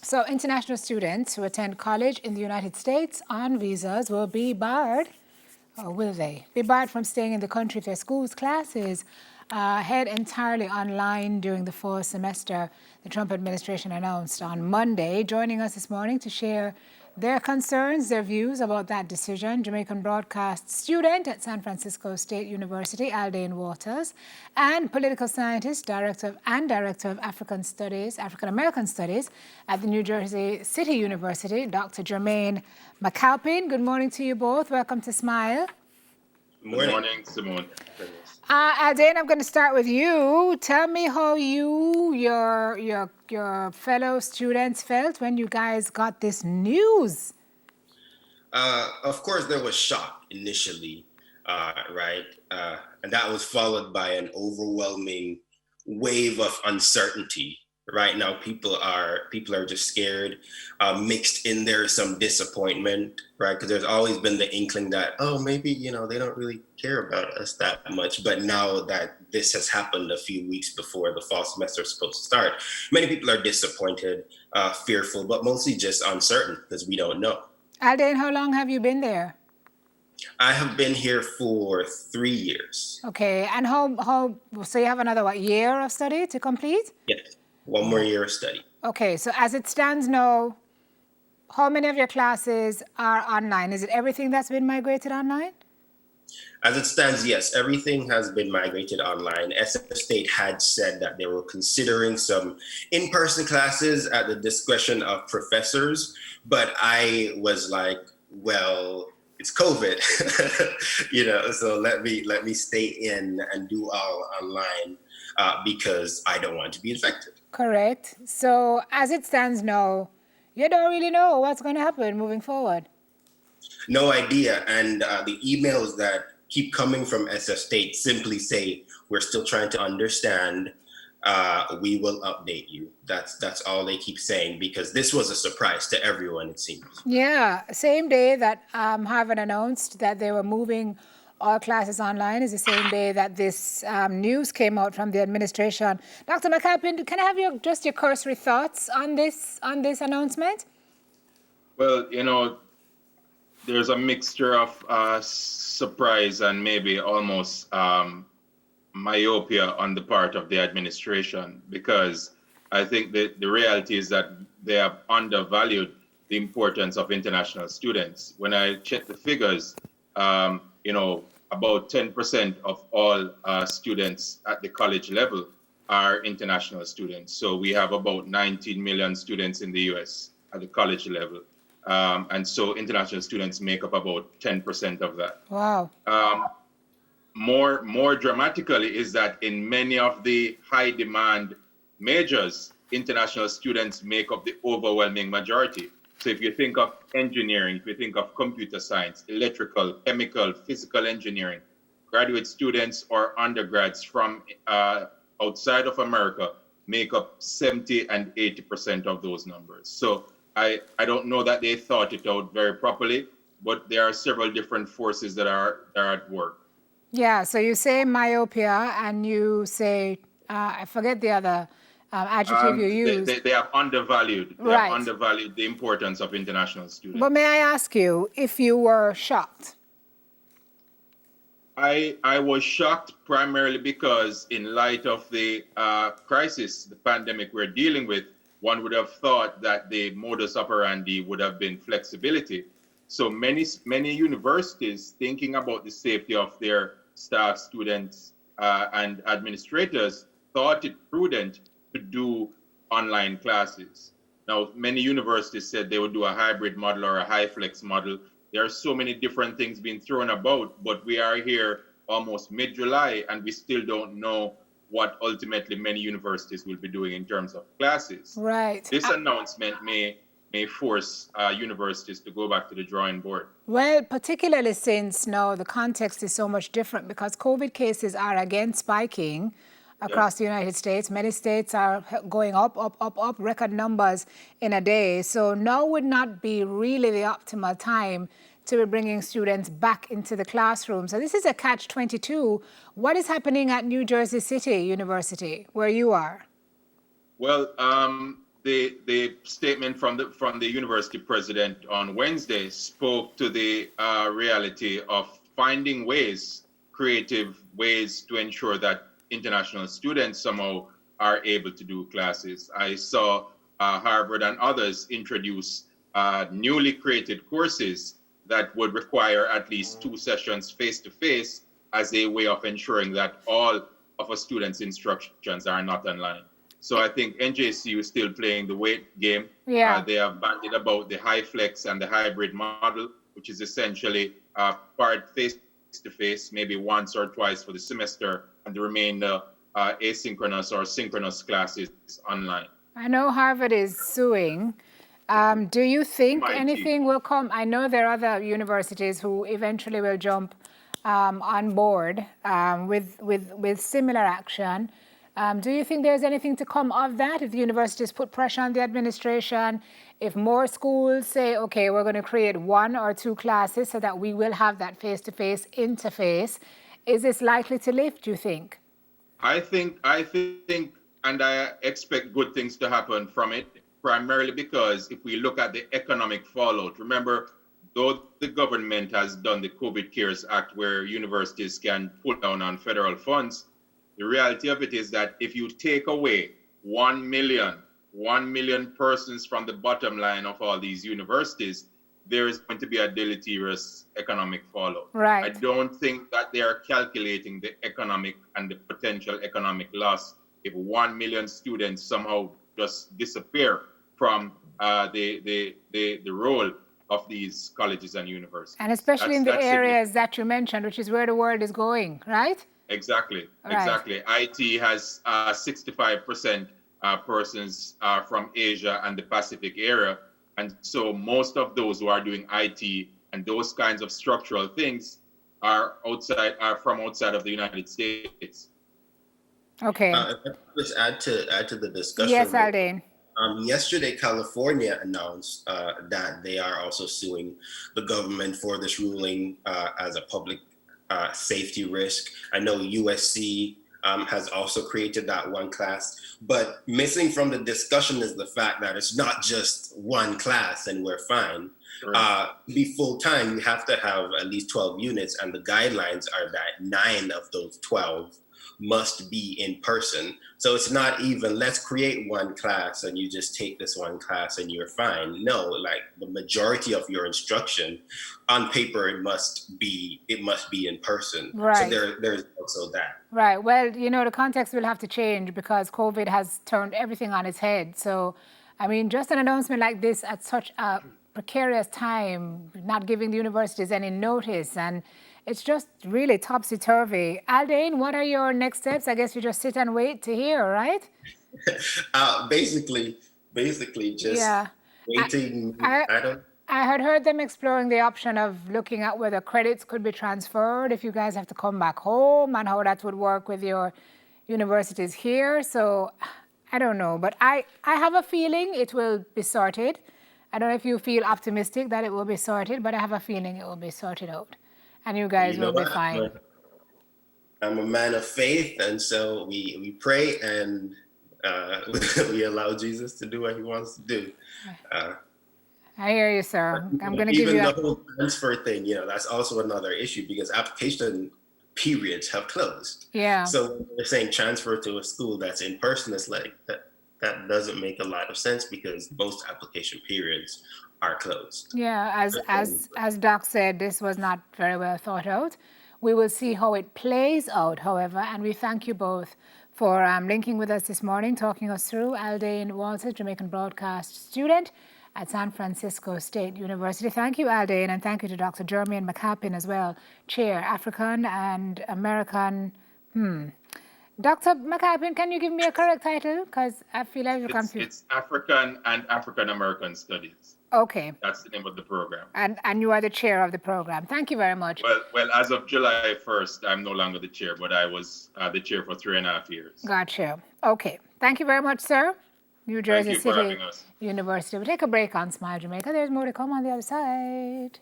So international students who attend college in the United States on visas will be barred, or will they, be barred from staying in the country if their school's classes head entirely online during the fall semester, the Trump administration announced on Monday. Joining us this morning to share their concerns, their views about that decision, Jamaican broadcast student at San Francisco State University, Aldane Waters, and political scientist, director of African American Studies at the New Jersey City University, Dr. Jermaine McAlpin. Good morning to you both. Welcome to Smile. Good morning, Simone. Aldane, I'm going to start with you. Tell me how your fellow students felt when you guys got this news. Of course, there was shock initially, right? And that was followed by an overwhelming wave of uncertainty. Right now, people are just scared. Mixed in there some disappointment, right? Because there's always been the inkling that, oh, maybe they don't really care about us that much. But now that this has happened a few weeks before the fall semester is supposed to start, many people are disappointed, fearful, but mostly just uncertain because we don't know. Aldane, how long have you been there? I have been here for 3 years. Okay, and so you have another year of study to complete? Yes. One more year of study. Okay, so as it stands now, how many of your classes are online? Is it everything that's been migrated online? As it stands, yes, everything has been migrated online. SF State had said that they were considering some in-person classes at the discretion of professors, but I was like, well, it's COVID, so let me stay in and do all online because I don't want to be infected. Correct. So as it stands now, you don't really know what's going to happen moving forward. No idea. And the emails that keep coming from SF State simply say, we're still trying to understand. We will update you. That's all they keep saying, because this was a surprise to everyone, it seems. Yeah. Same day that Harvard announced that they were moving all classes online is the same day that this news came out from the administration. Dr. McAlpin, can I have your cursory thoughts on this announcement? Well, there's a mixture of surprise and maybe almost myopia on the part of the administration, because I think that the reality is that they have undervalued the importance of international students. When I check the figures, about 10% of all students at the college level are international students. So we have about 19 million students in the US at the college level. And so international students make up about 10% of that. Wow. More dramatically is that in many of the high demand majors, international students make up the overwhelming majority. So if you think of engineering, if you think of computer science, electrical, chemical, physical engineering, graduate students or undergrads from outside of America make up 70 and 80% of those numbers. So I don't know that they thought it out very properly, but there are several different forces that are at work. Yeah, so you say myopia and you say, I forget the other adjective you use. They have undervalued. They Right. have undervalued the importance of international students. But may I ask you if you were shocked? I was shocked primarily because in light of the crisis, the pandemic we're dealing with, one would have thought that the modus operandi would have been flexibility. So many universities, thinking about the safety of their staff, students, and administrators, thought it prudent to do online classes. Now, many universities said they would do a hybrid model or a high flex model. There are so many different things being thrown about, but we are here almost mid-July and we still don't know what ultimately many universities will be doing in terms of classes. Right. This announcement may force universities to go back to the drawing board. Well, particularly since now the context is so much different because COVID cases are again spiking across the United States. Many states are going up, record numbers in a day. So now would not be really the optimal time to be bringing students back into the classroom. So this is a catch-22. What is happening at New Jersey City University, where you are? Well, the statement from the university president on Wednesday spoke to the reality of finding ways, creative ways to ensure that international students somehow are able to do classes. I saw Harvard and others introduce newly created courses that would require at least 2 sessions face-to-face as a way of ensuring that all of a student's instructions are not online. So I think NJCU is still playing the weight game. Yeah. They have bandied about the high flex and the hybrid model, which is essentially part face-to-face, maybe once or twice for the semester, and the remainder asynchronous or synchronous classes online. I know Harvard is suing. Do you think anything will come? I know there are other universities who eventually will jump on board with similar action. Do you think there's anything to come of that if the universities put pressure on the administration, if more schools say, okay, we're going to create 1 or 2 classes so that we will have that face-to-face interface? Is this likely to lift, do you think? I think, and I expect good things to happen from it, primarily because if we look at the economic fallout, remember, though the government has done the COVID CARES Act where universities can pull down on federal funds, the reality of it is that if you take away 1 million persons from the bottom line of all these universities, there is going to be a deleterious economic fallout. Right. I don't think that they are calculating the economic and the potential economic loss if 1 million students somehow just disappear from the role of these colleges and universities. And especially in the areas that you mentioned, which is where the world is going, right? Exactly. IT has 65% persons from Asia and the Pacific area. And so most of those who are doing IT and those kinds of structural things are from outside of the United States. Okay. If I could just add to the discussion. Yes, Aldane. Yesterday, California announced that they are also suing the government for this ruling as a public safety risk. I know USC has also created that 1 class, but missing from the discussion is the fact that it's not just 1 class and we're fine. Right. Be full time, you have to have at least 12 units, and the guidelines are that 9 of those 12 must be in person. So it's not even, let's create 1 class and you just take this 1 class and you're fine. No, like the majority of your instruction on paper, it must be in person. Right. So there's also that. Right. Well, the context will have to change because COVID has turned everything on its head. So, I mean, just an announcement like this at such a precarious time, not giving the universities any notice, and it's just really topsy-turvy. Aldane, what are your next steps? I guess you just sit and wait to hear, right? Basically just waiting. I had heard them exploring the option of looking at whether credits could be transferred if you guys have to come back home and how that would work with your universities here. So I don't know, but I have a feeling it will be sorted. I don't know if you feel optimistic that it will be sorted, but I have a feeling it will be sorted out. And you guys will be fine. I'm a man of faith, and so we pray and we allow Jesus to do what he wants to do. I hear you, sir. I'm going to give you even the whole transfer thing, that's also another issue because application periods have closed. Yeah. So when they're saying transfer to a school that's in person, it's like that doesn't make a lot of sense because most application periods are closed. Yeah, as Doc said, this was not very well thought out. We will see how it plays out, however, and we thank you both for linking with us this morning, talking us through. Aldane Walters, Jamaican broadcast student at San Francisco State University. Thank you, Aldane, and thank you to Dr. Jermaine McAlpin as well, Chair, African and American. Dr. McAlpin, can you give me a correct title? Because I feel like you're confused. It's African and African American Studies. Okay. That's the name of the program. And you are the chair of the program. Thank you very much. Well, as of July 1st, I'm no longer the chair, but I was the chair for 3.5 years. Gotcha. Okay. Thank you very much, sir. New Jersey Thank you for City having us. University. We'll take a break on Smile Jamaica. There's more to come on the other side.